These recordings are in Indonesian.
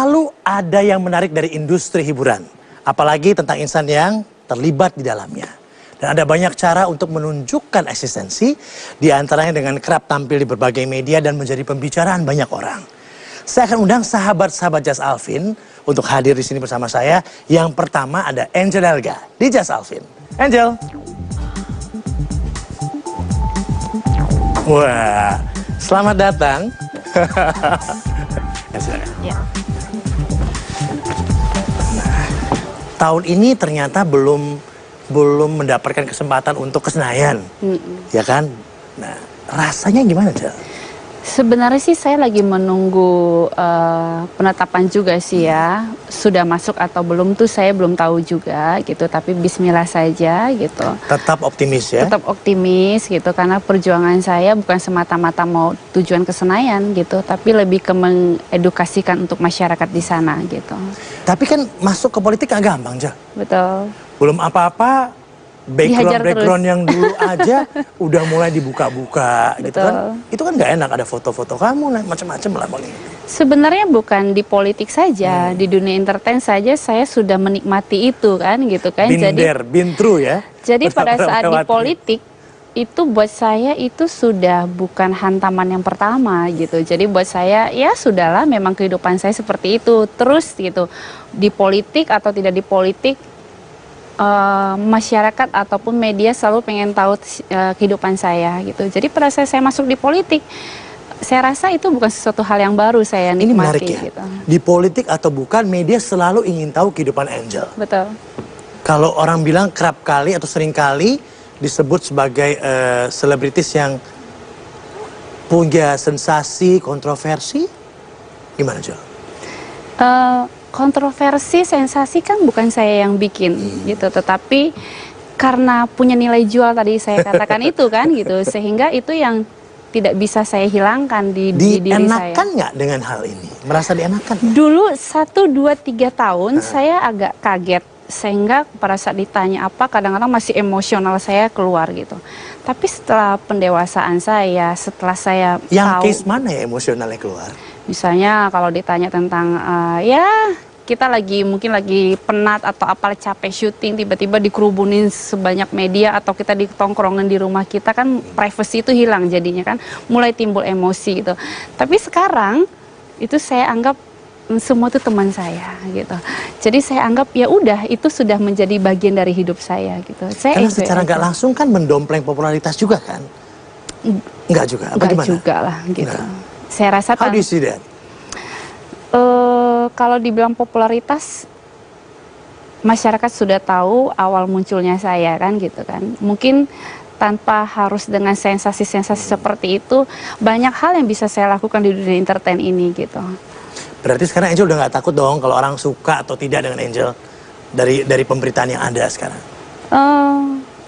Selalu ada yang menarik dari industri hiburan, apalagi tentang insan yang terlibat di dalamnya. Dan ada banyak cara untuk menunjukkan eksistensi, di antaranya dengan kerap tampil di berbagai media dan menjadi pembicaraan banyak orang. Saya akan undang sahabat-sahabat Jazz Alvin untuk hadir di sini bersama saya. Yang pertama ada Angel Elga di Jazz Alvin. Angel. Wah, selamat datang. Ya. Nah, tahun ini ternyata belum mendapatkan kesempatan untuk ke Senayan, ya kan? Nah, rasanya gimana, Jel? Sebenarnya sih saya lagi menunggu penetapan juga sih ya. Sudah masuk atau belum tuh saya belum tahu juga gitu. Tapi bismillah saja gitu. Tetap optimis ya? Tetap optimis gitu. Karena perjuangan saya bukan semata-mata mau tujuan ke Senayan gitu. Tapi lebih ke mengedukasikan untuk masyarakat di sana gitu. Tapi kan masuk ke politik gak gampang, Jel. Betul. Belum apa-apa. Background yang dulu aja udah mulai dibuka-buka gitu kan. Itu kan gak enak, ada foto-foto kamu macam-macam lah paling. Sebenarnya bukan di politik saja, di dunia entertain saja saya sudah menikmati itu kan gitu kan. Been through ya. Jadi pada saat di politik itu buat saya itu sudah bukan hantaman yang pertama gitu. Jadi buat saya ya sudahlah, memang kehidupan saya seperti itu terus gitu. Di politik atau tidak di politik, masyarakat ataupun media selalu pengen tahu kehidupan saya gitu. Jadi pada saat saya masuk di politik, saya rasa itu bukan sesuatu hal yang baru saya nikmati. Ini menarik ya, gitu. Di politik atau bukan, media selalu ingin tahu kehidupan Angel. Betul. Kalau orang bilang kerap kali atau sering kali disebut sebagai selebritis yang punya sensasi, kontroversi, gimana Angel? Kontroversi, sensasi kan bukan saya yang bikin gitu, tetapi karena punya nilai jual tadi saya katakan itu kan gitu, sehingga itu yang tidak bisa saya hilangkan di diri saya. Dienakan nggak dengan hal ini? Merasa dienakan? Dulu 1, 2, 3 tahun saya agak kaget, sehingga pada saat ditanya apa kadang-kadang masih emosional saya keluar gitu. Tapi setelah pendewasaan saya, setelah saya yang tahu, case mana ya emosionalnya keluar? misalnya kalau ditanya tentang ya kita mungkin lagi penat atau apa capek syuting, tiba-tiba dikerubunin sebanyak media, atau kita di tongkrongan di rumah kita kan privacy itu hilang jadinya kan, mulai timbul emosi gitu. Tapi sekarang itu saya anggap semua itu teman saya gitu. Jadi saya anggap ya udah itu sudah menjadi bagian dari hidup saya gitu. Karena secara nggak langsung kan mendompleng popularitas juga kan? Enggak juga, apa Enggak gimana? juga lah gitu. Nah. Saya rasa How do you see that? Kalau dibilang popularitas, masyarakat sudah tahu awal munculnya saya kan gitu kan. Mungkin tanpa harus dengan sensasi-sensasi seperti itu, banyak hal yang bisa saya lakukan di dunia entertain ini gitu. Berarti sekarang Angel udah nggak takut dong kalau orang suka atau tidak dengan Angel dari pemberitaan yang ada sekarang?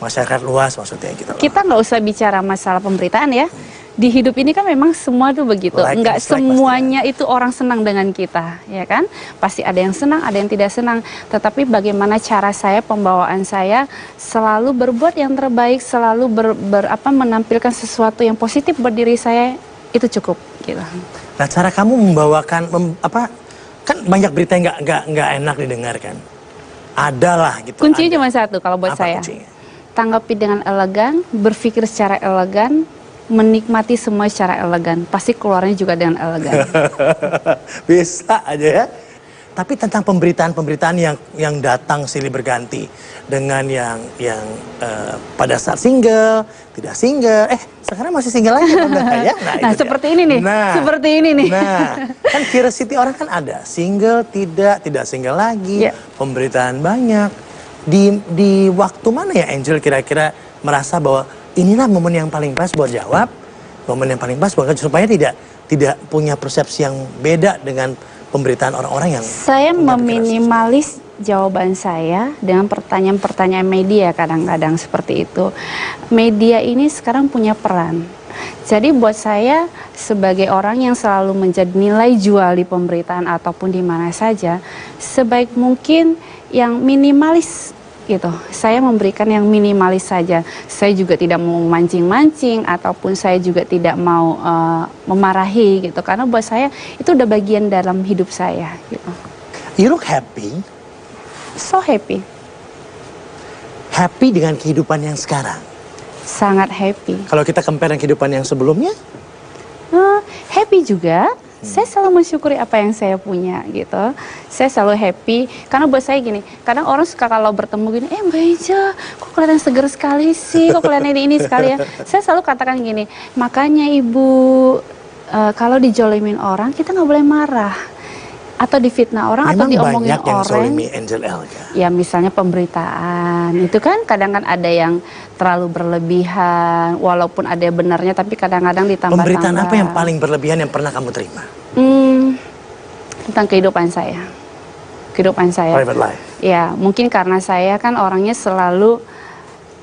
Masyarakat luas maksudnya gitu. Kita nggak usah bicara masalah pemberitaan ya. Di hidup ini kan memang semua tuh begitu, nggak semuanya itu orang senang dengan kita, ya kan? Pasti ada yang senang, ada yang tidak senang. Tetapi bagaimana cara saya, pembawaan saya, selalu berbuat yang terbaik, selalu menampilkan sesuatu yang positif buat diri saya, itu cukup, gitu. Nah, cara kamu membawakan, kan banyak berita yang nggak enak didengarkan. Adalah gitu. Kuncinya cuma satu kalau buat apa saya. Kuncinya? Tanggapi dengan elegan, berpikir secara elegan, menikmati semua secara elegan, pasti keluarnya juga dengan elegan. Bisa aja ya. Tapi tentang pemberitaan-pemberitaan yang datang silih berganti dengan yang pada saat single, tidak single, sekarang masih single lagi ya. Nah seperti ini nih, seperti ini nih. Nah, kan curiosity orang kan ada, single, tidak single lagi, pemberitaan banyak. Di waktu mana ya Angel kira-kira merasa bahwa inilah momen yang paling pas buat jawab, momen yang paling pas buat supaya tidak punya persepsi yang beda dengan pemberitaan orang-orang yang... Saya meminimalis jawaban saya dengan pertanyaan-pertanyaan media kadang-kadang seperti itu. Media ini sekarang punya peran. Jadi buat saya sebagai orang yang selalu menjadi nilai jual di pemberitaan ataupun di mana saja, sebaik mungkin yang minimalis gitu. Saya memberikan yang minimalis saja. Saya juga tidak mau mancing-mancing ataupun saya juga tidak mau memarahi gitu. Karena buat saya itu udah bagian dalam hidup saya gitu. You look happy. So happy. Happy dengan kehidupan yang sekarang. Sangat happy. Kalau kita compare dengan kehidupan yang sebelumnya, Happy juga. Saya selalu mensyukuri apa yang saya punya gitu. Saya selalu happy karena buat saya gini, kadang orang suka kalau bertemu gini, Mbak Eja, kok kelihatan seger sekali sih, kok kelihatan ini sekali ya. Saya selalu katakan gini, makanya Ibu kalau dijolimin orang kita nggak boleh marah. Atau difitnah orang atau diomongin banyak yang orang. zolimi Angel Elga. Ya misalnya pemberitaan itu kan kadang kan ada yang terlalu berlebihan, walaupun ada yang benarnya tapi kadang-kadang ditambah-tambah. Pemberitaan apa yang paling berlebihan yang pernah kamu terima? Tentang kehidupan saya. Private life. Ya mungkin karena saya kan orangnya selalu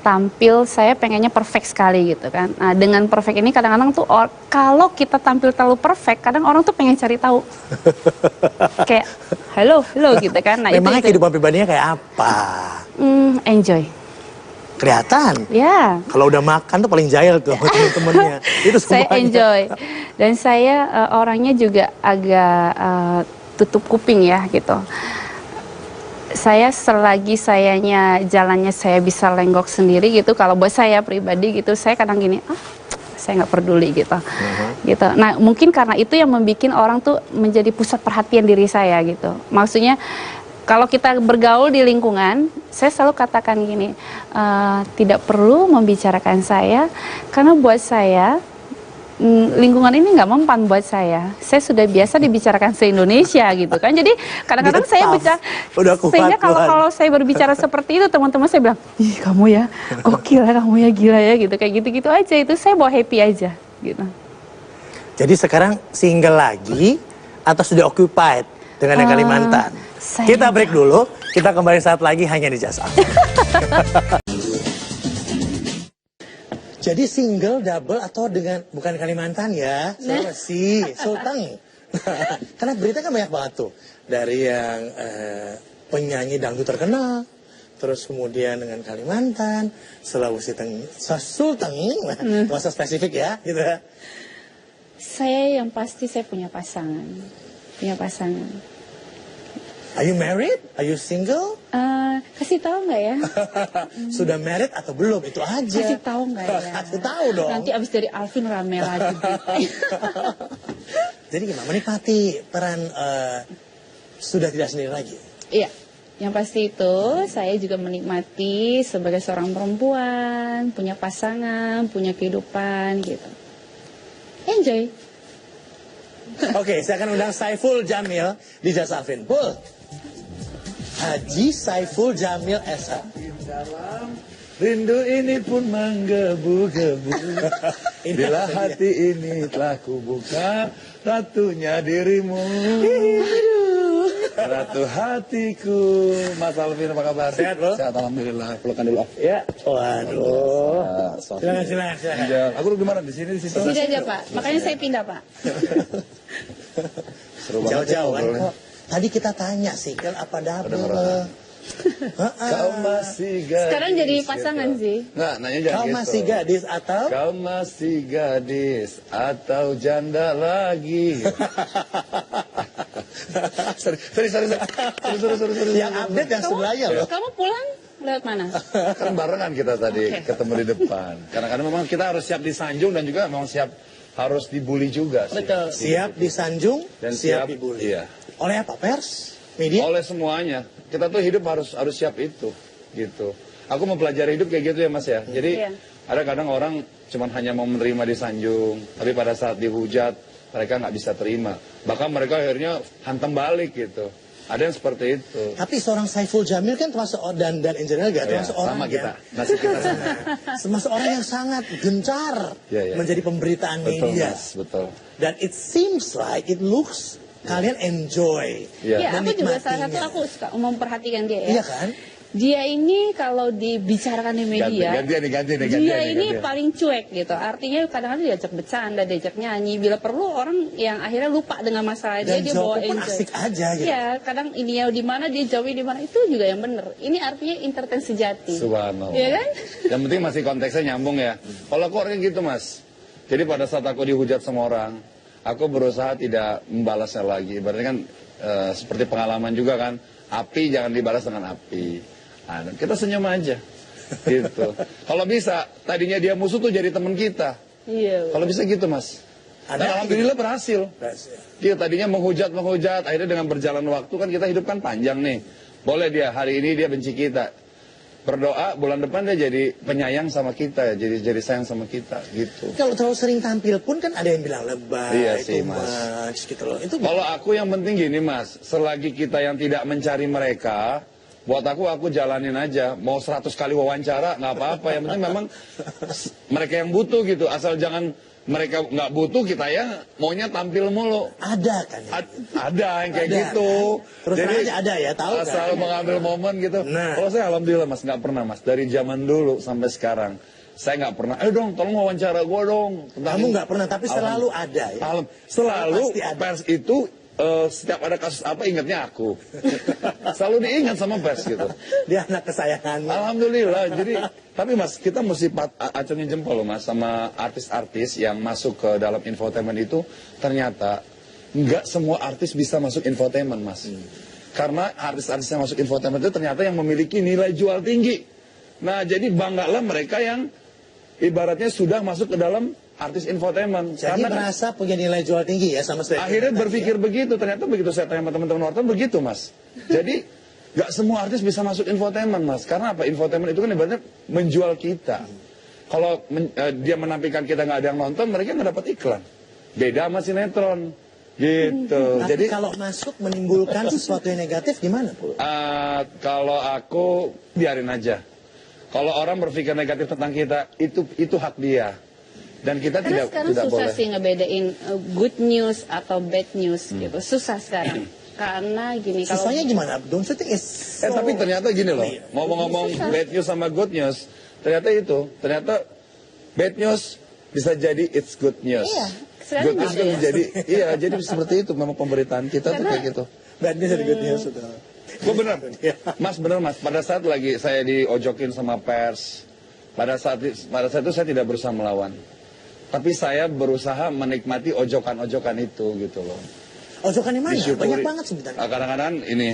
tampil, saya pengennya perfect sekali gitu kan. Nah dengan perfect ini kadang-kadang tuh kalau kita tampil terlalu perfect, kadang orang tuh pengen cari tahu. Kayak hello gitu kan. Nah, memangnya itu. kehidupan pribadinya kayak apa? Enjoy. Kelihatan. Ya. Kalau udah makan tuh paling jahil tuh sama temen-temennya. Itu Saya semuanya. enjoy. Dan saya orangnya juga agak tutup kuping ya gitu. Saya selagi jalannya saya bisa lenggok sendiri gitu. Kalau buat saya pribadi gitu, saya kadang gini, saya nggak peduli gitu. Gitu. Nah mungkin karena itu yang membuat orang tuh menjadi pusat perhatian diri saya gitu. Maksudnya kalau kita bergaul di lingkungan, saya selalu katakan gini, tidak perlu membicarakan saya karena buat saya lingkungan ini nggak mempan buat saya. Saya sudah biasa dibicarakan se-Indonesia gitu kan. Jadi kadang-kadang saya bicara, sehingga kalau saya berbicara seperti itu teman-teman saya bilang, ih kamu ya gokil ya, kamu ya gila ya gitu. Kayak gitu-gitu aja, itu saya bawa happy aja gitu. Jadi sekarang single lagi atau sudah occupied dengan yang Kalimantan? Kita break dulu, kita kembali saat lagi hanya di Just Afin. Jadi single, double atau dengan bukan Kalimantan ya, Sulawesi, Sulteng. Karena berita kan banyak banget tuh dari yang penyanyi dangdut terkenal, terus kemudian dengan Kalimantan, Sulawesi Sulteng, nggak usah spesifik ya, gitu. Saya yang pasti saya punya pasangan. Are you married? Are you single? Kasih tahu nggak ya? Sudah married atau belum? Itu aja. Kasih tahu nggak ya? Kasih tahu dong. Nanti abis dari Alvin rame lagi. Jadi gimana menikmati peran sudah tidak sendiri lagi? Iya, yang pasti itu saya juga menikmati sebagai seorang perempuan, punya pasangan, punya kehidupan gitu. Enjoy. Oke, saya akan undang Saiful Jamil di Just Afin. Pul. Haji Saiful Jamil S.H. Rindu ini pun menggebu-gebu. Bila hati ini telah kubuka, ratunya dirimu. Ratu hatiku. Mas Alvin apa kabar? Sehat, Bro? Sehat, alhamdulillah. Pelukan dulu. Ya. Waduh. Silakan. Aku duduk di mana? Di sini, di situ. Sini aja Pak, makanya saya pindah Pak. Seru banget. Jauh-jauh kan. Tadi kita tanya sih, kan apa double? Kau masih gadis. Sekarang jadi pasangan sih. Nggak, nanya jangan Kau gitu. masih gadis atau? Kau masih gadis atau janda lagi. Sorry. Yang update yang sebelahnya loh. Kamu pulang lewat mana? Kan barengan kita tadi ketemu di depan. Kadang-kadang memang kita harus siap disanjung dan juga memang siap harus dibully juga sih. Betul. Siap disanjung dan siap dibully. Iya. Oleh apa? Pers? Media? Oleh semuanya. Kita tuh hidup harus siap itu, gitu. Aku mempelajari hidup kayak gitu ya Mas ya. Jadi ada kadang orang cuman hanya mau menerima disanjung, tapi pada saat dihujat mereka nggak bisa terima. Bahkan mereka akhirnya hantam balik gitu. Ada yang seperti itu. Tapi seorang Saiful Jamil kan termasuk dan Angel Elga termasuk orang sama kita. yang Nasib kita sama. termasuk orang yang sangat gencar menjadi pemberitaan Betul, media. Mas, betul. Dan it seems like it looks kalian enjoy. Iya, aku juga salah satu aku suka memperhatikan dia ya. Iya kan? Dia ini kalau dibicarakan di media, ganti dia ini paling cuek gitu. Artinya kadang-kadang diajak bercanda, diajak nyanyi. Bila perlu orang yang akhirnya lupa dengan masalah dia bawa enjoy. Asik aja gitu. Iya, kadang ini ya di mana dia jauhnya di mana itu juga yang benar. Ini artinya entertain sejati. Subhanallah. Iya kan? Yang penting masih konteksnya nyambung ya. Kalau aku orangnya gitu mas. Jadi pada saat aku dihujat sama orang, aku berusaha tidak membalasnya lagi. Berarti kan seperti pengalaman juga kan, api jangan dibalas dengan api. Nah, kita senyum aja, gitu. Kalau bisa, tadinya dia musuh tuh jadi teman kita. Iya. Kalau bisa gitu mas. Dan alhamdulillah berhasil. Dia tadinya menghujat, akhirnya dengan berjalan waktu kan kita hidup kan panjang nih. Boleh dia hari ini dia benci kita, berdoa bulan depan dia jadi penyayang sama kita, jadi sayang sama kita, gitu. Kalau terlalu sering tampil pun kan ada yang bilang lebay, iya sih mas. Gitu loh. Itu kalau aku yang penting gini mas, selagi kita yang tidak mencari mereka. Buat aku jalanin aja. Mau 100 kali wawancara, nggak apa-apa. Yang penting memang mereka yang butuh gitu. Asal jangan mereka nggak butuh, kita ya maunya tampil mulu. Ada kan? Ada yang kayak ada, gitu. Kan? Terus jadi aja ada ya, tahu asal kan? mengambil momen gitu. Nah. Kalau saya alhamdulillah mas, nggak pernah mas. Dari zaman dulu sampai sekarang. Saya nggak pernah, dong tolong wawancara gue dong. Kamu nggak pernah, tapi selalu ada ya? Selalu pers itu setiap ada kasus apa ingatnya aku. Selalu diingat sama pers gitu. Dia anak kesayangan. Alhamdulillah. Jadi tapi mas kita mesti acungin jempol loh mas sama artis-artis yang masuk ke dalam infotainment itu. Ternyata nggak semua artis bisa masuk infotainment mas. Karena artis-artis yang masuk infotainment itu ternyata yang memiliki nilai jual tinggi. Nah jadi banggalah mereka yang ibaratnya sudah masuk ke dalam artis infotainment. Jadi karena merasa punya nilai jual tinggi ya sama saya. Akhirnya berpikir begitu. Ternyata begitu saya tanya sama teman-teman wartawan begitu mas. Jadi gak semua artis bisa masuk infotainment mas. Karena apa? Infotainment itu kan ibaratnya menjual kita. Kalau dia menampilkan kita nggak ada yang nonton, mereka nggak dapat iklan. Beda sama sinetron. Gitu. Tapi jadi kalau masuk menimbulkan sesuatu yang negatif gimana Bu? Kalau aku biarin aja. Kalau orang berpikir negatif tentang kita, itu hak dia. Dan kita karena tidak boleh. susah sih ngebedain good news atau bad news gitu. Susah sekarang. Karena gini kalau susahnya gimana? Don't you think it's so... tapi ternyata gini loh. Ngomong-ngomong bad news sama good news, ternyata bad news bisa jadi it's good news. Iya. Good news kan jadi jadi seperti itu memang pemberitaan kita tuh kayak gitu. Bad news jadi good news sudah. Gue bener, bener mas. Pada saat lagi saya diojokin sama pers, pada saat itu saya tidak berusaha melawan. Tapi saya berusaha menikmati ojokan-ojokan itu gitu loh. Ojokan yang mana? Banyak banget sebenarnya. Kadang-kadang ini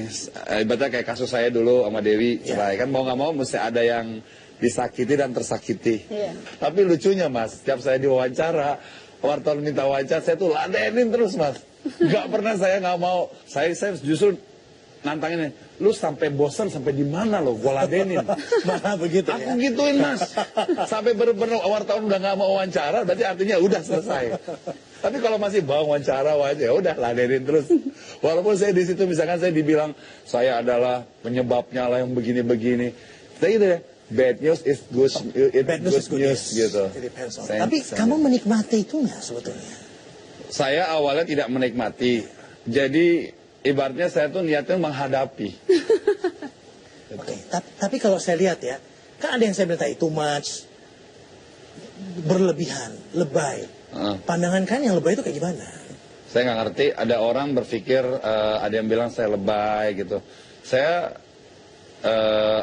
ibaratnya kayak kasus saya dulu sama Dewi cerai kan mau nggak mau mesti ada yang disakiti dan tersakiti. Tapi lucunya mas, setiap saya diwawancara, wartawan minta wawancara, saya tuh ladenin terus mas. Gak pernah saya nggak mau. Saya justru nantangin, lu sampai bosan sampai di mana lo, gua ladenin. Malah begitu. Aku gituin mas, sampai bener-bener wartawan udah nggak mau wawancara, berarti artinya udah selesai. Tapi kalau masih mau wawancara ya udah ladenin terus. Walaupun saya di situ misalkan saya dibilang saya adalah penyebabnya lah yang begini-begini, saya gitu ya. Bad news is good, news gitu. Tapi kamu menikmati itu nggak sebetulnya? Saya awalnya tidak menikmati, jadi ibaratnya saya tuh niatnya menghadapi. Oke, tapi kalau saya lihat ya, kan ada yang saya bilang too much, berlebihan, lebay. Pandangan kan yang lebay itu kayak gimana? Saya nggak ngerti. Ada orang berpikir, ada yang bilang saya lebay gitu. Saya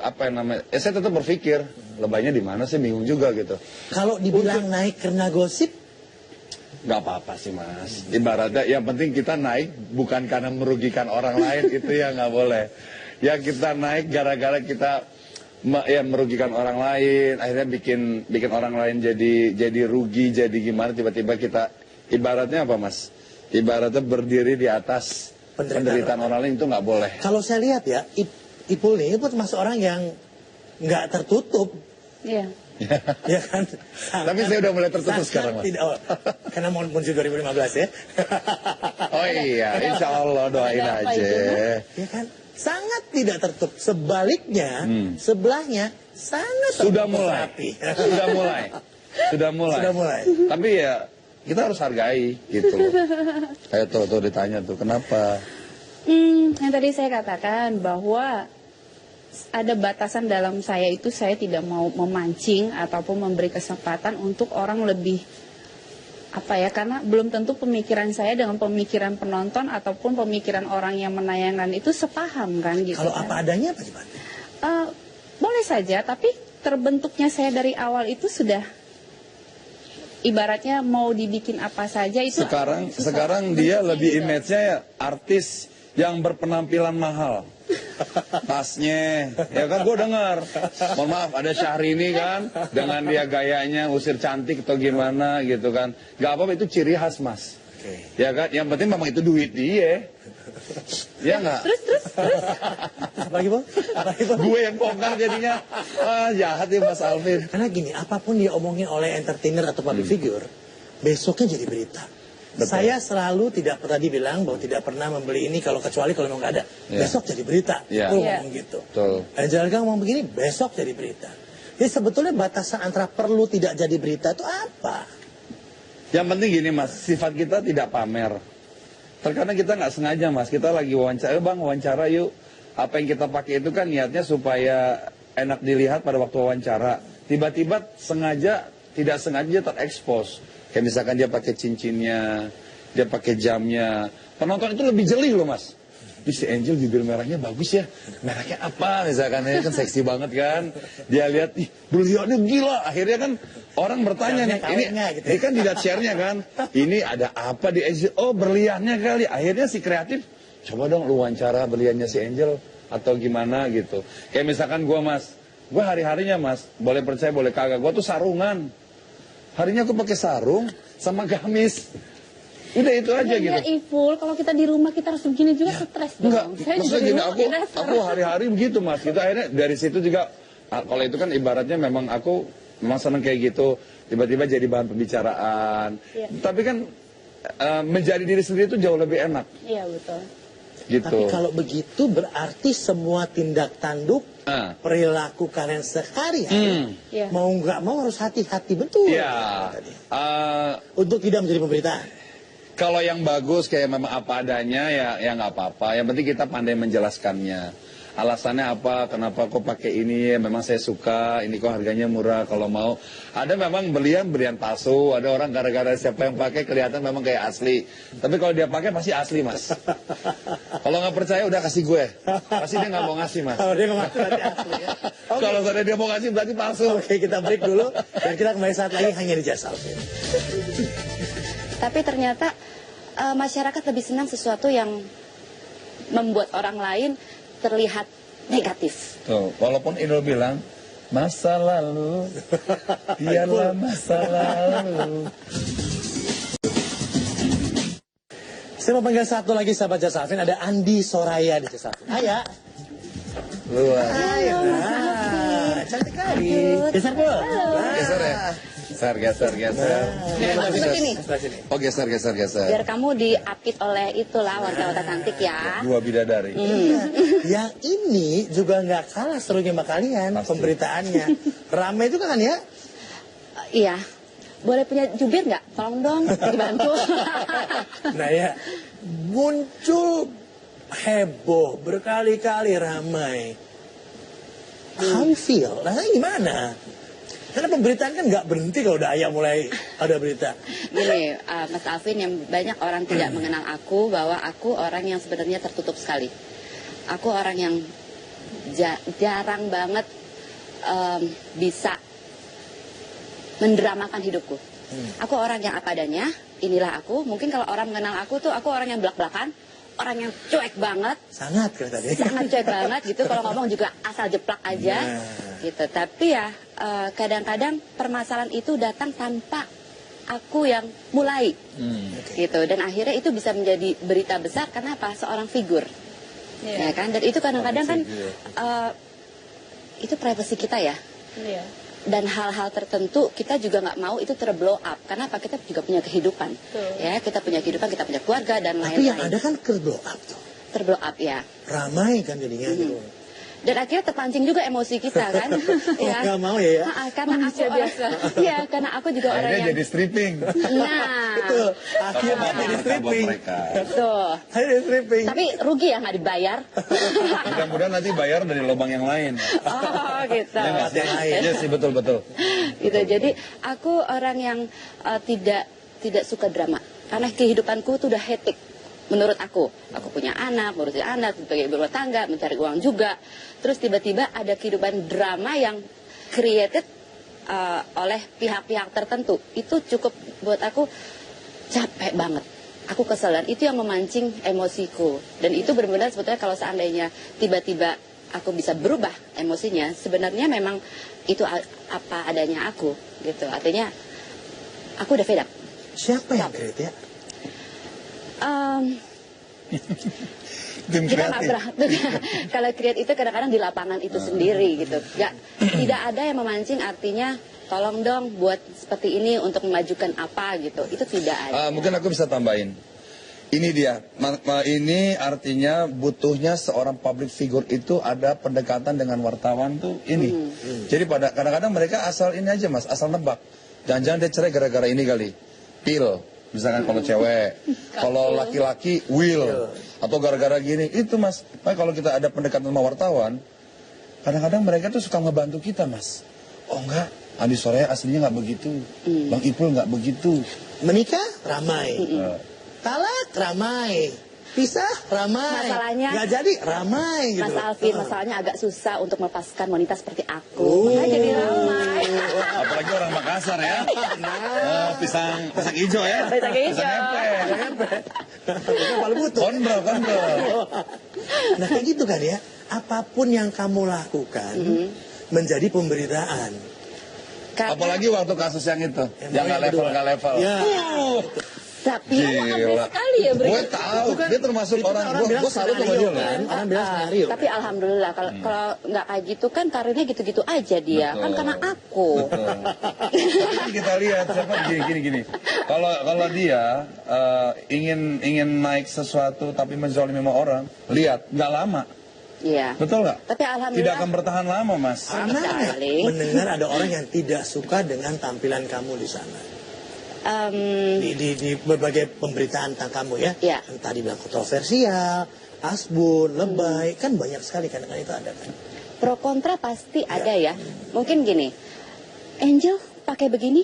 apa yang namanya? Saya tetap berpikir lebaynya di mana sih, bingung juga gitu. Kalau dibilang naik karena gosip? Nggak apa-apa sih mas. Ibaratnya yang penting kita naik bukan karena merugikan orang lain, itu ya nggak boleh. Ya kita naik gara-gara kita merugikan orang lain, akhirnya bikin orang lain jadi rugi, jadi gimana, tiba-tiba kita ibaratnya apa mas? Ibaratnya berdiri di atas penderitaan orang lain, itu nggak boleh. Kalau saya lihat ya, Ipul nih itu termasuk orang yang nggak tertutup. Iya. Ya kan? Tapi saya udah mulai tertutup sekarang mas. Karena mau menuju 2015 ya. Oh iya, insya Allah doain aja. Ya kan? Sangat tidak tertutup. Sebaliknya, sebelahnya sangat sudah tertutup mulai. rapi. Sudah mulai. Tapi ya kita harus hargai gitu loh. Kayak tuh ditanya tuh kenapa? Yang tadi saya katakan bahwa ada batasan dalam saya itu, saya tidak mau memancing ataupun memberi kesempatan untuk orang lebih apa ya, karena belum tentu pemikiran saya dengan pemikiran penonton ataupun pemikiran orang yang menayangkan itu sepaham kan gitu. Kalau kan. apa adanya apa gimana? Boleh saja, tapi terbentuknya saya dari awal itu sudah ibaratnya mau dibikin apa saja itu. Sekarang dia lebih image-nya ya artis yang berpenampilan mahal. Tasnya, ya kan gue dengar. Mohon maaf, ada Syahrini kan, dengan dia gayanya usir cantik atau gimana gitu kan. Gak apa-apa, itu ciri khas mas. Ya kan, yang penting memang itu duit dia. Ya nggak? Terus. Apalagi Bang? Gue yang bongkar jadinya. Jahat ya Mas Alvin. Karena gini, apapun dia omongin oleh entertainer atau public figure, besoknya jadi berita. Betul. Saya selalu tidak pernah dibilang bahwa tidak pernah membeli ini kecuali kalau memang nggak ada. Besok jadi berita. Gue ngomong gitu. Angelica ngomong begini, besok jadi berita. Jadi sebetulnya batasan antara perlu tidak jadi berita itu apa? Yang penting gini mas, sifat kita tidak pamer. Terkadang kita nggak sengaja mas, kita lagi wawancara, bang wawancara yuk. Apa yang kita pakai itu kan niatnya supaya enak dilihat pada waktu wawancara. Tiba-tiba tidak sengaja terekspos. Kayak misalkan dia pakai cincinnya, dia pakai jamnya. Penonton itu lebih jeli loh mas. Si Angel bibir merahnya bagus ya. Merahnya apa misalkan, ya kan seksi banget kan. Dia lihat, ih berliannya gila. Akhirnya kan orang bertanya nih, ini kan dilihat share-nya kan. Ini ada apa di Angel? Oh berliannya kali. Akhirnya si kreatif, coba dong lu wawancara berliannya si Angel. Atau gimana gitu. Kayak misalkan gue mas, gue hari-harinya mas, boleh percaya boleh kagak, gue tuh sarungan. Harinya aku pakai sarung sama gamis. Udah itu aja gitu. Iful, kalau kita di rumah kita harus begini juga stres dong. Enggak, Saya maksudnya juga gini, aku hari-hari begitu mas. Kita akhirnya dari situ juga, kalau itu kan ibaratnya memang aku memang seneng kayak gitu. Tiba-tiba jadi bahan pembicaraan. Tapi kan menjadi diri sendiri itu jauh lebih enak. Iya betul. Gitu. Tapi kalau begitu berarti semua tindak tanduk perilaku kalian sehari-hari mau nggak mau harus hati-hati betul. Iya. Untuk tidak menjadi pemberitaan. Kalau yang bagus kayak memang apa adanya ya nggak apa-apa. Yang penting kita pandai menjelaskannya. Alasannya apa? Kenapa kok pakai ini? Memang saya suka. Ini kok harganya murah. Kalau mau, ada memang berlian palsu. Ada orang gara-gara siapa yang pakai kelihatan memang kayak asli. Tapi kalau dia pakai pasti asli mas. Kalau nggak percaya udah kasih gue. Pasti dia nggak mau ngasih mas. Kalau dia nggak mau berarti asli ya. Kalau dia mau ngasih berarti palsu. Oke, kita break dulu dan kita kembali saat lagi hanya di Jasa Alvin. Tapi ternyata masyarakat lebih senang sesuatu yang membuat orang lain terlihat negatif. Tuh, walaupun Idol bilang masa lalu, biarlah masa lalu. Saya mau panggil satu lagi sahabat Jasa Alvin, ada Andi Soraya di Jasa Alvin. Hai ya. Luar. Hai. Cantik kali. Geser Bu. Geser ya. Geser. Seperti ini. Oh geser. Biar kamu diapit oleh itulah wanita-wanita cantik ya. Dua bidadari. Yang ini juga nggak kalah serunya sama kalian. Pasti. Pemberitaannya. Ramai juga kan ya? Iya. Boleh punya jubir nggak? Tolong dong, dibantu. Nah ya, muncul heboh berkali-kali ramai. How you feel? Rasanya gimana? Karena pemberitaan kan nggak berhenti kalau udah ayah mulai ada berita. Gini, Mas Alvin, yang banyak orang tidak mengenal aku, bahwa aku orang yang sebenarnya tertutup sekali. Aku orang yang jarang banget bisa mendramakan hidupku. Aku orang yang apa adanya, inilah aku. Mungkin kalau orang mengenal aku tuh, aku orang yang belak-belakan, orang yang cuek banget. Sangat kan tadi. Sangat cuek banget gitu, kalau ngomong juga asal jeplak aja. Gitu. Tapi ya kadang-kadang permasalahan itu datang tanpa aku yang mulai. Gitu. Dan akhirnya itu bisa menjadi berita besar karena apa? Seorang figur. Ya kan? Dan itu kadang-kadang kan itu privasi kita ya. Dan hal-hal tertentu kita juga nggak mau itu terblow up. Karena apa? Kita juga punya kehidupan. Ya, kita punya kehidupan, kita punya keluarga dan lain-lain. Tapi yang ada kan terblow up tuh. Terblow up ya. Ramai kan jadinya gitu. Dan akhirnya terpancing juga emosi kita kan. Ya. Nggak mau ya? Karena aku biasa. Iya, karena aku juga orang Akhirnya yang. jadi stripping. Nah, Betul. Akhirnya jadi stripping. tuh. Jadi stripping. Tapi rugi ya nggak dibayar. Mudah-mudahan nanti bayar dari lubang yang lain. Oh gitu. Ya nggak sih? Iya sih, betul-betul. Gitu. Jadi aku orang yang tidak suka drama. Karena kehidupanku tuh udah hektik. Menurut aku punya anak, ngurusin anak, sebagai ibu rumah tangga, mencari uang juga. Terus tiba-tiba ada kehidupan drama yang created oleh pihak-pihak tertentu. Itu cukup buat aku capek banget. Aku kesel dan itu yang memancing emosiku. Dan itu benar-benar sebetulnya kalau seandainya tiba-tiba aku bisa berubah emosinya, sebenarnya memang itu apa adanya aku gitu. Artinya aku udah fed up. Siapa yang create ya? Tim Kita nggak kreatif. pernah kalau create itu kadang-kadang di lapangan itu sendiri gitu. Tidak ada yang memancing artinya tolong dong buat seperti ini untuk memajukan apa gitu. Itu tidak ada. Mungkin aku bisa tambahin. Ini dia. Ini artinya butuhnya seorang public figure itu ada pendekatan dengan wartawan tuh ini. Jadi kadang-kadang mereka asal ini aja mas, asal nebak. Jangan-jangan dia cerai gara-gara ini kali. Pil. Misalkan kalau cewek, kalau laki-laki will, atau gara-gara gini, itu mas. Nah, kalau kita ada pendekatan sama wartawan, kadang-kadang mereka tuh suka ngebantu kita mas. Oh enggak, Andi Soraya aslinya nggak begitu, Bang Ipul nggak begitu. Menikah ramai. Talak ramai. Pisah ramai. Masalahnya- nggak jadi ramai gitu. Mas Alvin, masalahnya agak susah untuk melepaskan wanita seperti aku. Makanya jadi ramai. Apalagi orang Makassar ya. Pisang hijau ya. Pisang hijau. Paling butuh. Kontrol. Nah kayak gitu kan ya. Apapun yang kamu lakukan menjadi pemberitaan. Karena- Apalagi waktu kasus yang itu, yang nggak level. Ya. Tapi Gila. sekali ya Gue tahu, dia termasuk orang gue salut sama dia loh. kan. Orang bilang skenario. Tapi alhamdulillah kalau nggak kayak gitu kan karirnya gitu-gitu aja dia. Betul. Kan karena aku. Tapi kita lihat siapa gini. Kalau dia ingin naik sesuatu tapi menzalimi sama orang, lihat nggak lama, Iya. betul nggak? Tapi Tidak alhamdulillah. akan bertahan lama mas. Karena Darling. mendengar ada orang yang tidak suka dengan tampilan kamu di sana. Di berbagai pemberitaan tentang kamu ya. Iya. Entah dibilang kontroversial, asbun, lebay, kan banyak sekali kadang-kadang itu ada kan. Pro kontra pasti ada ya. Mungkin gini, Angel pakai begini,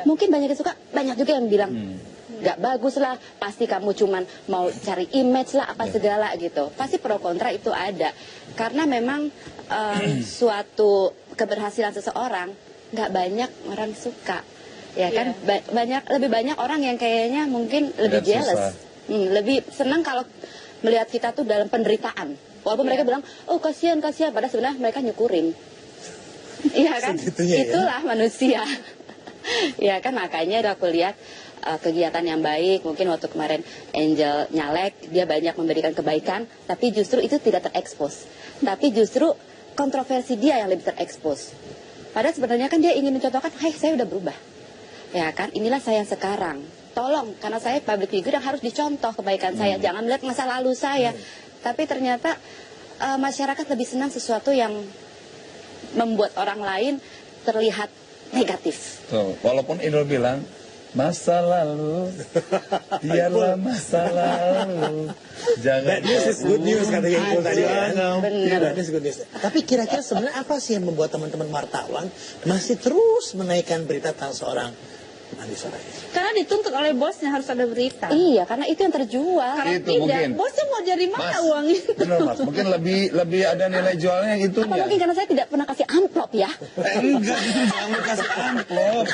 mungkin banyak yang suka, banyak juga yang bilang nggak bagus lah. Pasti kamu cuman mau cari image lah apa segala gitu. Pasti pro kontra itu ada. Karena memang suatu keberhasilan seseorang nggak banyak orang suka. Ya kan, lebih banyak orang yang kayaknya mungkin lebih Lihat jealous, lebih senang kalau melihat kita tuh dalam penderitaan. Walaupun mereka bilang, oh kasihan, padahal sebenarnya mereka nyukurin. Iya kan, Segitunya ya. itulah manusia. Ya kan, makanya aku lihat kegiatan yang baik. Mungkin waktu kemarin Angel nyalek, dia banyak memberikan kebaikan, tapi justru itu tidak terekspos. Tapi justru kontroversi dia yang lebih terekspos. Padahal sebenarnya kan dia ingin mencontohkan, hai saya udah berubah. Ya kan, inilah saya yang sekarang. Tolong, karena saya public figure yang harus dicontoh kebaikan saya. Jangan melihat masa lalu saya. Tapi ternyata masyarakat lebih senang sesuatu yang membuat orang lain terlihat negatif. Tuh, walaupun Inul bilang masa lalu, biarlah masa lalu. Jangan. Bad news is good news katanya itu tadi kan. Bener. Bad news is good news. Tapi kira-kira sebenarnya apa sih yang membuat teman-teman wartawan masih terus menaikkan berita tentang seorang Andi Soraya? Karena dituntut oleh bosnya harus ada berita. Iya, karena itu yang terjual. Kalau Itu tidak, mungkin. bosnya mau dari mana Mas, uangnya? bener mas, mungkin lebih ada nilai jualnya yang itu. Apa mungkin karena saya tidak pernah kasih amplop ya? Enggak, justru jangan lu kasih amplop.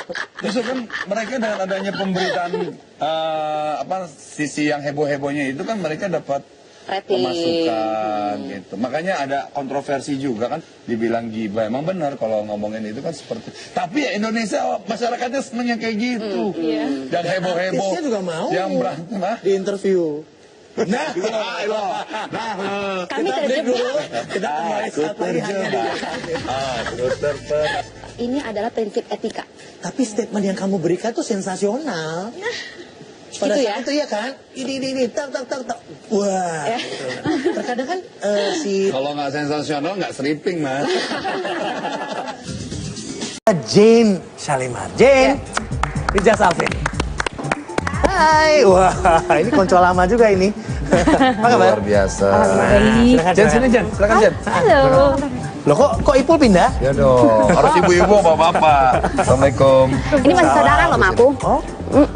Justru kan mereka dengan adanya pemberitaan sisi yang heboh-hebohnya itu kan mereka dapat Rating. pemasukan gitu. Makanya ada kontroversi juga kan, dibilang gibah. Emang benar kalau ngomongin itu kan seperti. Tapi ya Indonesia masyarakatnya seneng yang kayak gitu. Yang heboh-heboh. Artisnya juga mau Yang berantem. di interview. Nah, Kami kita break dulu. terjebak. Kita kembali saat lagi hanya di Terus terper. Ini adalah prinsip etika. Tapi statement yang kamu berikan tuh sensasional. pada gitu saat ya. itu ya kan, ini, tak, wah. Gitu. Terkadang kan si Kalau nggak sensasional nggak stripping mas. Jane Shalimar. Jane, Rija Salvin. Hai, wah ini konco lama juga ini. Apa kabar? Luar biasa. Silakan, Jen, sini Jen, silakan Jen. Halo. Loh kok Ipul pindah? Ya dong, harus ibu-ibu bapak-bapak. Assalamualaikum. Ini masih saudara loh sama aku. Oh,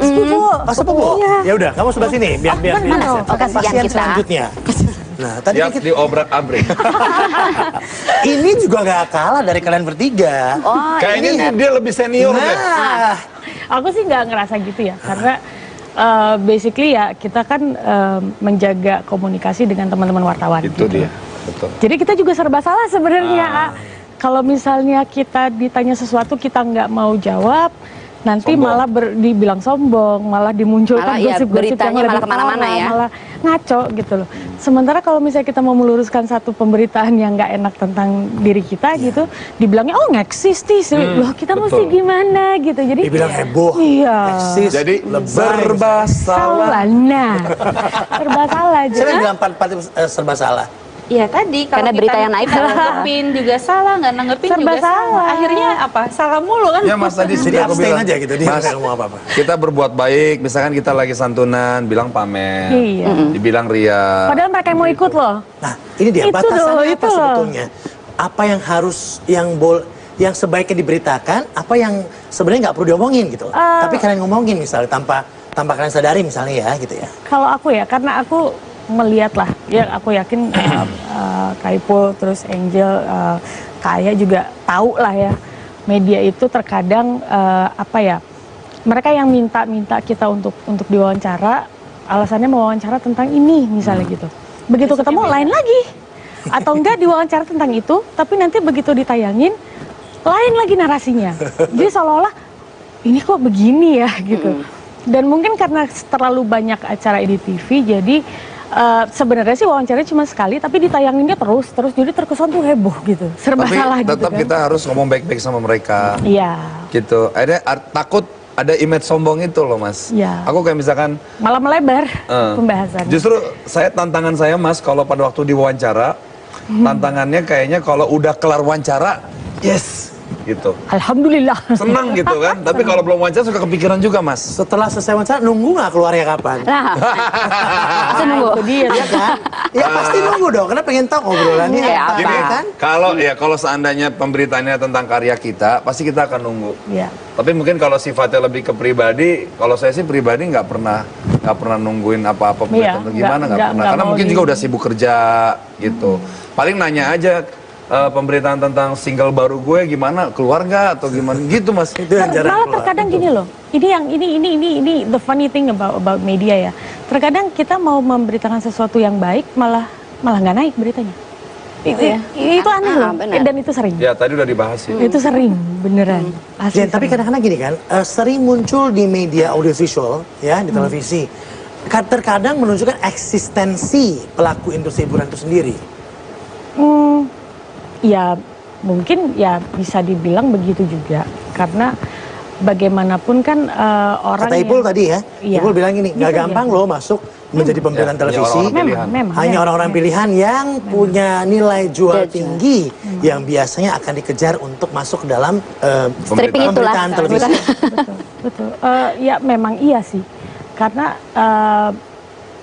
sepupu. Oh, sepupu. Ya udah, kamu sebelah sini biar Oh, kasihan pasien kita. selanjutnya. Nah, tadi Siap kita, diobrak-abrik. ini juga nggak kalah dari kalian bertiga. Oh, Kayaknya dia lebih senior deh. Nah, Aku sih nggak ngerasa gitu ya, karena basically ya kita kan menjaga komunikasi dengan teman-teman wartawan. Itu gitu. dia, betul. Jadi kita juga serba salah sebenarnya. Kalau misalnya kita ditanya sesuatu kita nggak mau jawab, nanti Sombong. malah dibilang sombong, malah dimunculkan Malah ya, gosip-gosip beritanya yang lebih malah kemana-mana parah, ya. malah ngaco gitu loh. Sementara kalau misalnya kita mau meluruskan satu pemberitaan yang nggak enak tentang diri kita gitu, dibilangnya oh ngeksistis, loh kita mesti betul. gimana gitu. Jadi dibilang heboh, Iya. eksis, Jadi lebay. serba salah. salah, nah serba salah. Siapa Jadi yang bilang empat serba salah? Ya tadi kalau Karena berita kita yang naik nanggepin juga salah, nggak nanggepin Serba juga salah. salah. Akhirnya apa? Salah mulu kan? Ya Mas tadi Jadi sudah aku abstain bilang. aja gitu, dia Mas, nggak ngomong apa-apa. kita berbuat baik, misalkan kita lagi santunan, bilang pamer. Iya. Dibilang ria. padahal mereka yang mau ikut loh. Nah, ini dia Itu batasannya loh, apa itu loh. sebetulnya? Apa yang harus yang sebaiknya diberitakan, apa yang sebenarnya nggak perlu diomongin gitu. Tapi kalian ngomongin misalnya tanpa kalian sadari misalnya ya gitu ya. Kalau aku ya, karena aku melihat lah, ya aku yakin Kak Ipul, terus Angel, Kak Aya juga tahu lah ya, media itu terkadang apa ya, mereka yang minta kita untuk diwawancara, alasannya mau wawancara tentang ini misalnya gitu. Begitu ketemu lain lagi, atau enggak diwawancara tentang itu, tapi nanti begitu ditayangin lain lagi narasinya. Jadi seolah-olah ini kok begini ya gitu. Dan mungkin karena terlalu banyak acara di TV, jadi sebenarnya sih wawancaranya cuma sekali, tapi ditayanginnya terus, jadi terkesan tuh heboh gitu, serba Tapi salah gitu tetap kan. kita harus ngomong baik-baik sama mereka. Iya, Gitu. Akhirnya takut ada image sombong itu loh Mas. Iya. Aku kayak misalkan malah melebar pembahasan. Justru tantangan saya Mas, kalau pada waktu diwawancara, tantangannya kayaknya kalau udah kelar wawancara, yes, gitu. Alhamdulillah. Senang gitu kan, tapi kalau belum wawancara suka kepikiran juga Mas. Setelah selesai wawancara nunggu nggak keluarnya kapan? Nah, Nah, itu dia. Iya kan? Ya pasti nunggu dong, karena pengen tahu obrolannya Kayak apa, Gini, ya kan? kalau seandainya pemberitaannya tentang karya kita, pasti kita akan nunggu. Iya. Tapi mungkin kalau sifatnya lebih ke pribadi, kalau saya sih pribadi nggak pernah nungguin apa-apa Iya, pemberitahan gimana, nggak nggak pernah. Karena mau mungkin juga udah sibuk kerja gitu. Paling nanya aja pemberitaan tentang single baru gue gimana, keluarga atau gimana gitu Mas. Itu yang jarang Malah keluar. terkadang gini loh, ini the funny thing about media ya. Terkadang kita mau memberitakan sesuatu yang baik, malah nggak naik beritanya. Itu aneh loh, benar. dan itu sering. Ya tadi udah dibahas ya. Itu sering, beneran. Asli Jen, tapi sering. kadang-kadang gini kan, sering muncul di media audiovisual, ya, di televisi. Terkadang menunjukkan eksistensi pelaku industri hiburan itu sendiri. Ya mungkin ya bisa dibilang begitu juga, karena bagaimanapun kan orang Kata Ipul tadi ya, Iya. Ipul bilang gini, nggak Bisa gampang loh masuk menjadi pemberitaan Ya, televisi. orang-orang pilihan. memang Hanya orang-orang pilihan yang punya nilai jual Jual. tinggi yang biasanya akan dikejar untuk masuk ke dalam stripping itulah. pemberitaan televisi. betul. Ya memang iya sih, karena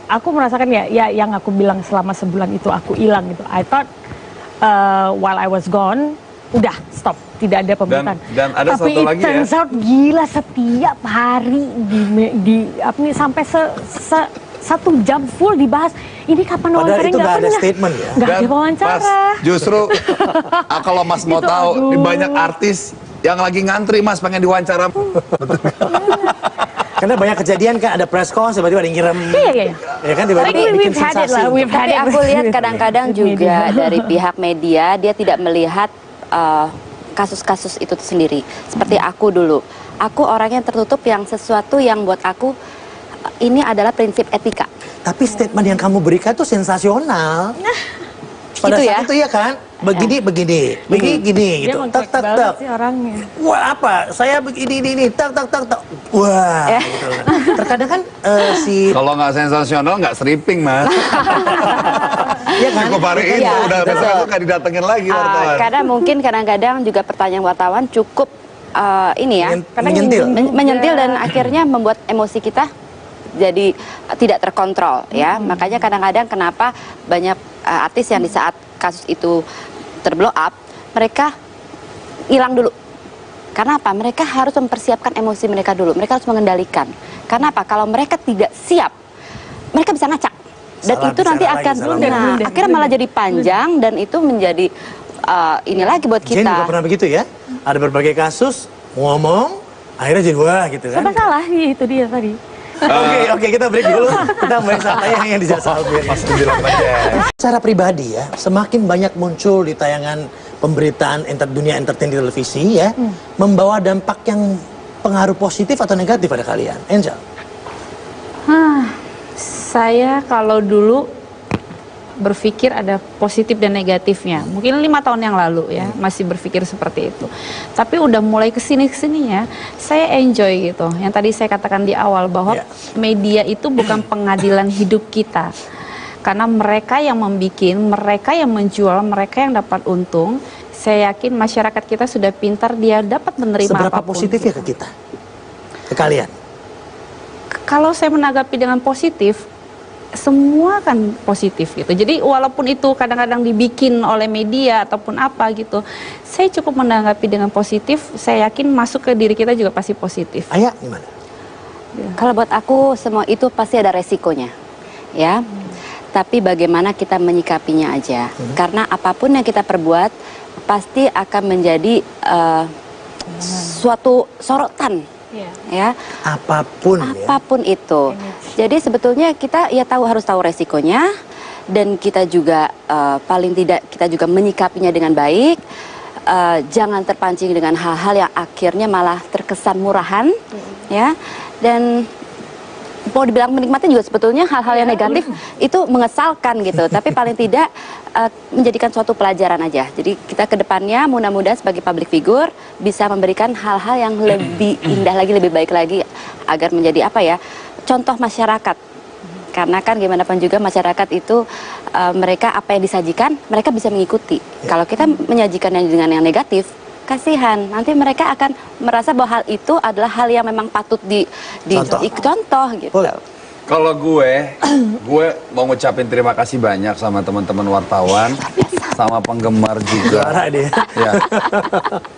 aku merasakan ya yang aku bilang selama sebulan itu aku hilang gitu. I thought while I was gone, udah stop, tidak ada pemberitaan. Dan ada Tapi satu lagi ya. turns out gila, setiap hari sampai 1 jam full dibahas. Ini kapan Padahal wawancara, itu nggak nggak ada pernah. statement ya. Nggak ada Dan, wawancara. Mas, justru kalau Mas mau Itu, tahu, di aduh. banyak artis yang lagi ngantri Mas pengen diwawancara. Karena banyak kejadian kan, ada press con, tiba-tiba ada yang ngirim. Iya. Ya kan, tiba-tiba Tapi bikin we've had it sensasi. lah, we've had Tapi it. aku lihat kadang-kadang juga dari pihak media dia tidak melihat kasus-kasus itu sendiri. Seperti aku dulu, aku orang yang tertutup, yang sesuatu yang buat aku ini adalah prinsip etika. Tapi statement yang kamu berikan tuh sensasional. pada gitu saat ya. itu ya kan, begini Dia gitu, tak mengklik tak banget tak. sih orangnya. Wah apa? Saya ini tak tak tak tak. Wah. Ya. Gitu. Terkadang kan si Kalau nggak sensasional nggak stripping mas. ya kan? Cukup hari Iya, itu udah betul. besok nggak didatengin lagi wartawan. Karena mungkin kadang-kadang juga pertanyaan wartawan cukup ini ya, Menyentil. menyentil dan akhirnya membuat emosi kita jadi tidak terkontrol ya. Makanya kadang-kadang kenapa banyak artis yang di saat kasus itu terblow up, mereka hilang dulu. Karena apa? Mereka harus mempersiapkan emosi mereka dulu. Mereka harus mengendalikan. Karena apa? Kalau mereka tidak siap, mereka bisa ngacak. Dan Salah itu nanti bicara lagi, akan salah ngomong. akhirnya malah jadi panjang dan itu menjadi ini lagi buat Jen juga kita. pernah begitu ya. Ada berbagai kasus ngomong, akhirnya jadi wah gitu kan. Serba salah, itu dia tadi. Oke, kita break dulu. Kita bahas apa yang dijasa Mas bilang aja. Secara pribadi ya, semakin banyak muncul di tayangan pemberitaan dunia entertain di televisi ya, membawa dampak yang pengaruh positif atau negatif pada kalian. Angel? Saya kalau dulu berpikir ada positif dan negatifnya. Mungkin 5 tahun yang lalu ya masih berpikir seperti itu. Tapi udah mulai kesininya saya enjoy gitu. Yang tadi saya katakan di awal bahwa Ya. media itu bukan pengadilan hidup kita. Karena mereka yang membuat, mereka yang menjual, mereka yang dapat untung. Saya yakin masyarakat kita sudah pintar, dia dapat menerima Seberapa apapun. positif ya ke kita? Ke kalian? Kalau saya menanggapi dengan positif, semua kan positif gitu. Jadi walaupun itu kadang-kadang dibikin oleh media ataupun apa gitu, saya cukup menanggapi dengan positif. Saya yakin masuk ke diri kita juga pasti positif. Ayah gimana? Kalau buat aku semua itu pasti ada resikonya, ya. Tapi bagaimana kita menyikapinya aja. Karena apapun yang kita perbuat pasti akan menjadi suatu sorotan, ya. Apapun ya. Itu. Jadi sebetulnya kita ya harus tahu resikonya dan kita juga paling tidak kita juga menyikapinya dengan baik. Jangan terpancing dengan hal-hal yang akhirnya malah terkesan murahan, ya. Dan mau dibilang menikmati juga sebetulnya hal-hal yang negatif itu mengesalkan gitu. Tapi paling tidak menjadikan suatu pelajaran aja. Jadi kita ke depannya mudah-mudahan sebagai public figure bisa memberikan hal-hal yang lebih indah lagi, lebih baik lagi agar menjadi apa ya? Contoh masyarakat. Karena kan gimana pun juga masyarakat itu mereka apa yang disajikan mereka bisa mengikuti. Kalau kita menyajikan dengan yang negatif, kasihan. Nanti mereka akan merasa bahwa hal itu adalah hal yang memang patut dicontoh gitu. Kalau gue mau ngucapin terima kasih banyak sama teman-teman wartawan, sama penggemar juga. Juara dia. Ya.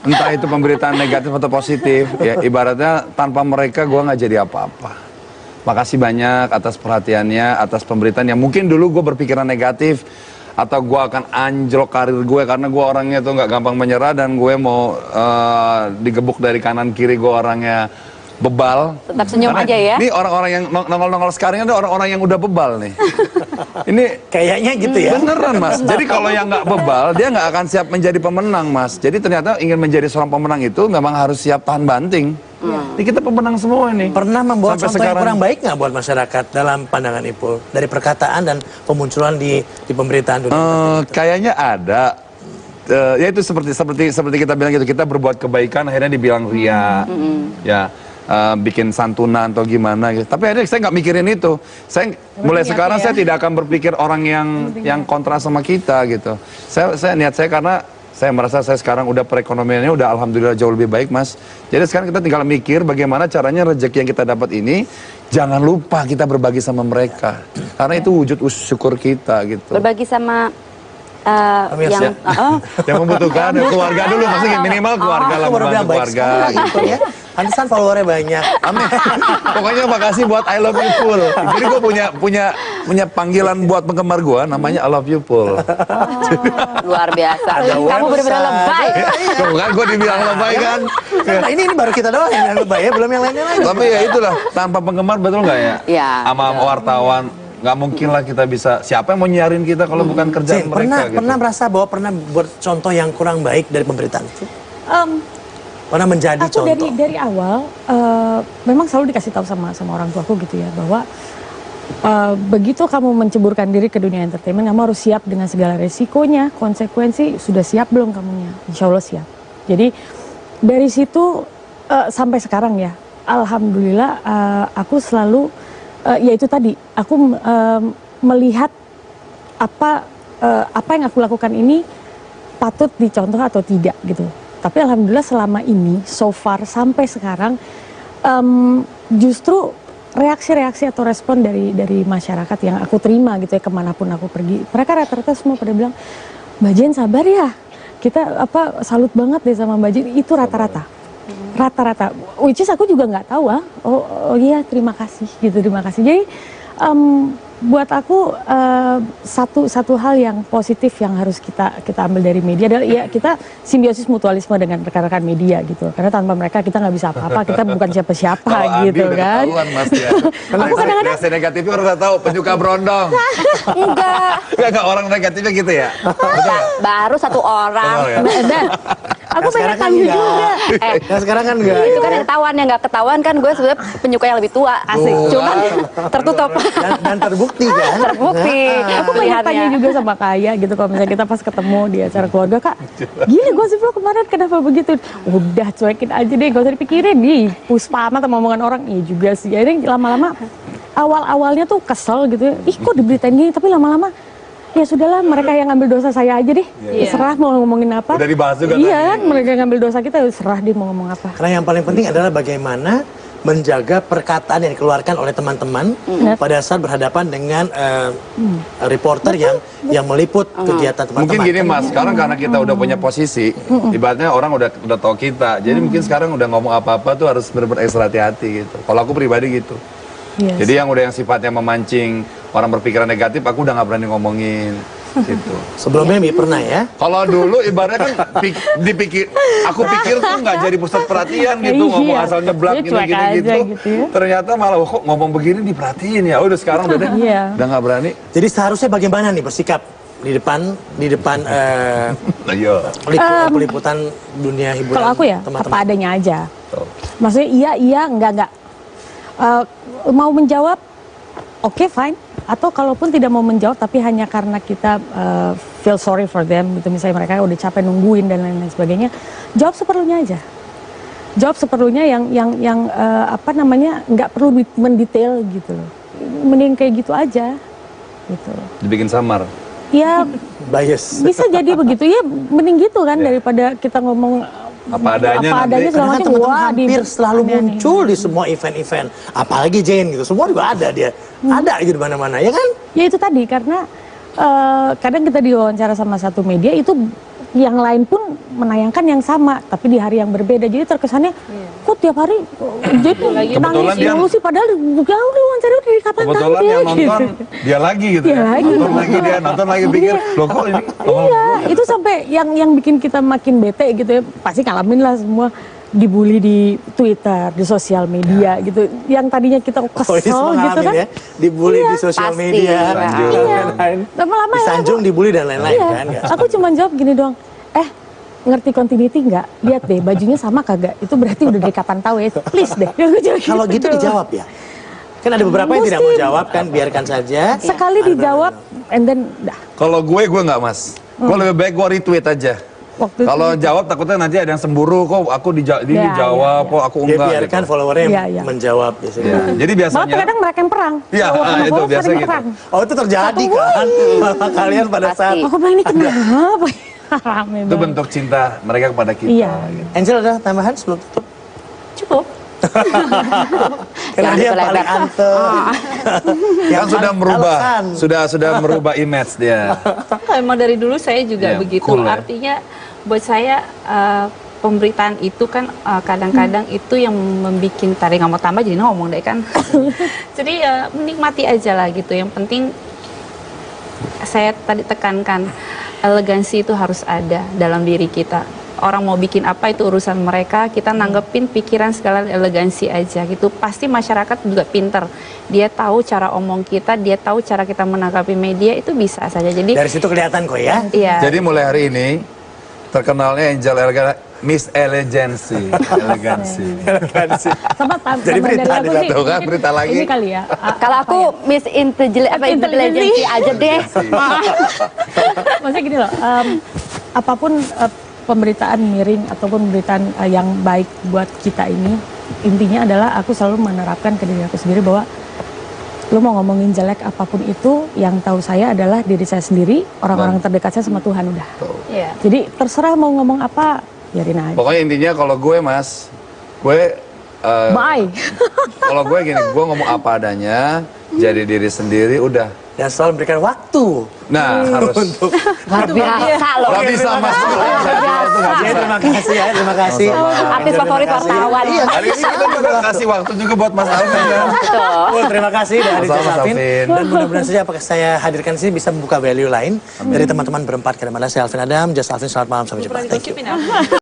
Entah itu pemberitaan negatif atau positif, ya ibaratnya tanpa mereka gue nggak jadi apa-apa. Makasih banyak atas perhatiannya, atas pemberitaan yang mungkin dulu gue berpikiran negatif atau gue akan anjlok karir gue karena gue orangnya tuh nggak gampang menyerah dan gue mau digebuk dari kanan kiri, gue orangnya bebal. Tetap senyum Karena aja ya. Ini orang-orang yang nongol-nongol sekarang ada orang-orang yang udah bebal nih. Ini Kayaknya gitu ya. beneran mas. Jadi kalau yang nggak bebal dia nggak akan siap menjadi pemenang mas. Jadi ternyata ingin menjadi seorang pemenang itu memang harus siap tahan banting. Ini kita pemenang semua ini. Pernah membawa Sampai contoh yang sekarang. kurang baik nggak buat masyarakat dalam pandangan Ipul? Dari perkataan dan pemunculan di pemberitaan dunia. Kayaknya ada. Ya itu seperti kita bilang gitu, kita berbuat kebaikan akhirnya dibilang ria, ya bikin santunan atau gimana gitu. Tapi akhirnya saya nggak mikirin itu. Saya mulai sekarang saya tidak akan berpikir orang yang kontra sama kita gitu. Saya niat saya karena saya merasa saya sekarang udah perekonomiannya udah alhamdulillah jauh lebih baik mas. Jadi sekarang kita tinggal mikir bagaimana caranya rezeki yang kita dapat ini jangan lupa kita berbagi sama mereka. Karena itu wujud syukur kita gitu. Berbagi sama Pemirsa. yang Yang membutuhkan keluarga dulu maksudnya minimal keluarga lah, Aku baru bilang membantu baik keluarga sekali gitu. ya. Pantesan followernya banyak. Amin. Pokoknya makasih buat I love you Pul. Jadi gue punya panggilan buat penggemar gue namanya I love you Pul. luar biasa. Ada Kamu benar-benar website. lebay. Tuh kan gue dibilang lebay kan. Nah, ini baru kita doang yang lebay ya, belum yang lainnya lagi. Tapi ya itulah tanpa penggemar betul nggak ya? Iya. Sama wartawan nggak mungkin lah kita bisa. Siapa yang mau nyiarin kita kalau bukan kerjaan Jen, mereka gitu. pernah merasa bahwa pernah buat contoh yang kurang baik dari pemberitaan itu? Pernah menjadi Aku contoh? dari awal memang selalu dikasih tahu sama orang tuaku gitu ya bahwa begitu kamu menceburkan diri ke dunia entertainment, kamu harus siap dengan segala resikonya, konsekuensi. Sudah siap belum kamunya? Insya Allah siap. Jadi dari situ sampai sekarang ya, alhamdulillah aku selalu ya itu tadi, aku melihat apa yang aku lakukan ini patut dicontoh atau tidak gitu. Tapi alhamdulillah selama ini, so far sampai sekarang, justru reaksi-reaksi atau respon dari masyarakat yang aku terima gitu ya, kemanapun aku pergi, mereka rata-rata semua pada bilang, Mbak Jen sabar ya, kita salut banget deh sama Mbak Jen. Itu rata-rata, which is aku juga nggak tahu oh iya terima kasih gitu, terima kasih. Jadi buat aku satu hal yang positif yang harus kita ambil dari media adalah ya kita simbiosis mutualisme dengan rekan-rekan media gitu, karena tanpa mereka kita nggak bisa apa-apa, kita bukan siapa-siapa gitu kan. Mas, ya. Aku kadang-kadang reaksi negatifnya orang udah tahu, penyuka berondong. Enggak orang negatifnya gitu ya. Baru satu orang. Aku pengen kan tanya juga. Nah, sekarang kan enggak. Itu kan yang ketahuan, yang nggak ketahuan kan gue sebenarnya penyuka yang lebih tua. Asik. Cuman tertutup. Dan terbukti kan. Terbukti. Aku pengen tanya juga sama Kaya gitu, kalau misalnya kita pas ketemu di acara keluarga, Kak, gini gosip lo kemarin kenapa begitu? Udah cuekin aja deh, gak usah dipikirin nih. Puspa amat sama omongan orang, iya juga sih. Jadi lama-lama awal-awalnya tuh kesel gitu ya. Ih kok diberitain gini, tapi lama-lama ya sudahlah, mereka yang ngambil dosa saya aja deh. Serah mau ngomongin apa. Udah dibahas juga iya, mereka yang ngambil dosa kita, serah dia mau ngomong apa. Karena yang paling penting adalah bagaimana menjaga perkataan yang dikeluarkan oleh teman-teman pada saat berhadapan dengan reporter yang meliput kegiatan teman-teman. Mungkin gini Mas, sekarang karena kita udah punya posisi, ibaratnya orang udah tahu kita. Jadi mungkin sekarang udah ngomong apa-apa tuh harus benar-benar ekstra hati-hati gitu. Kalau aku pribadi gitu. Yes. Jadi yang sifatnya memancing orang berpikiran negatif, aku udah nggak berani ngomongin gitu. Sebelumnya Mi pernah ya? Kalau dulu ibaratnya kan aku pikir tuh nggak jadi pusat perhatian gitu, ngomong asal nyeblak gitu. Ya. Ternyata malah kok ngomong begini diperhatiin ya. Udah sekarang udah udah nggak berani. Jadi seharusnya bagaimana nih bersikap di depan peliputan dunia hiburan? Kalau aku ya teman-teman. apa adanya aja. Maksudnya iya enggak. Mau menjawab, oke, fine. Atau kalaupun tidak mau menjawab tapi hanya karena kita feel sorry for them gitu, misalnya mereka udah capek nungguin dan lain-lain sebagainya, jawab seperlunya aja. Jawab seperlunya yang nggak perlu mendetail gitu loh. Mending kayak gitu aja gitu. Dibikin samar. Ya bias. bisa jadi begitu ya, mending gitu kan daripada kita ngomong apa adanya Karena segala macam. teman-teman hampir selalu muncul di semua event-event, apalagi Jane gitu, semua juga ada dia, ada gitu di mana-mana ya kan? Ya itu tadi, karena kadang kita diwawancara sama satu media itu yang lain pun menayangkan yang sama tapi di hari yang berbeda, jadi terkesannya kok tiap hari jadi nangis mulu sih, padahal juga udah wawancara dari kapan tahu kebetulan yang nonton gitu. dia lagi gitu Dia lagi. nonton lagi pikir loh kok ini Iya, itu sampai yang bikin kita makin bete gitu ya, pasti ngalamin lah semua, dibully di Twitter, di sosial media gitu, yang tadinya kita kesel gitu kan, ya? Dibully di sosial pasti. media, iya, lama-lama ya disanjung, dibully dan lain-lain iya. kan? Ya. Aku cuma jawab gini doang, ngerti continuity nggak? Lihat deh bajunya sama kagak? Itu berarti udah dari kapan tahu ya? Please deh. Kalau gitu dijawab ya? Kan ada beberapa yang tidak mau jawab kan, biarkan saja. Sekali dijawab, and then dah. kalau gue nggak Mas, gue lebih baik gue retweet aja. Kalau jawab takutnya nanti ada yang semburu, kok aku dijawab, kok aku Dia enggak. biarkan gitu. followernya Iya. menjawab biasanya. Ya, jadi Malah biasanya terkadang mereka yang perang. Iya, Kalau sama itu follower biasa sering gitu. perang. Oh itu terjadi kan? Kalian pada saat Pasti. Aku bilang ini kenapa? Rame itu banget. bentuk cinta mereka kepada kita. Iya. Gitu. Angel ada tambahan sebelum tutup? Cukup. Karena Jangan dia dilebar. paling anteng. Yang sudah merubah, sudah merubah image dia. Emang dari dulu saya juga Iya, begitu. cool ya. Artinya buat saya pemberitaan itu kan kadang-kadang itu yang membuat tadi nggak mau tambah jadi ngomong deh kan. Jadi menikmati aja lah gitu. Yang penting saya tadi tekankan elegansi itu harus ada dalam diri kita. Orang mau bikin apa itu urusan mereka, kita nanggepin pikiran segala elegansi aja gitu. Pasti masyarakat juga pinter. Dia tahu cara omong kita, dia tahu cara kita menanggapi media, itu bisa saja. Jadi Dari situ kelihatan kok ya. iya. Jadi mulai hari ini terkenalnya Angel Miss Elegancy. Elegancy. Sama Jadi berita dari aku sih, tuh kan, mungkin berita lagi. ini kali ya. Kalau aku Miss Intelligence aja deh. Maksudnya gini loh, apapun pemberitaan miring ataupun pemberitaan yang baik buat kita ini, intinya adalah aku selalu menerapkan ke diri aku sendiri bahwa lu mau ngomongin jelek apapun itu, yang tahu saya adalah diri saya sendiri, orang-orang terdekat saya sama Tuhan udah. Iya. Jadi terserah mau ngomong apa, biarin aja. Pokoknya intinya kalau gue Mas, gue Bye. kalau gue gini, gue ngomong apa adanya, jadi diri sendiri udah. Dan selalu memberikan waktu. Nah, harus. Luar biasa loh. Gak bisa Mas. Ya, terima kasih ya, terima kasih. Artis favorit wartawan. Iya, Hari ini kita juga kasih waktu juga buat Mas Alvin ya. Betul, terima kasih dari Sama-sama, Mas Alvin. Alvin. Dan mudah-mudahan saja apa saya hadirkan sini bisa membuka value lain dari teman-teman berempat. Karena saya Alvin Adam, Just Alvin, selamat malam, sampai jumpa. Thank you.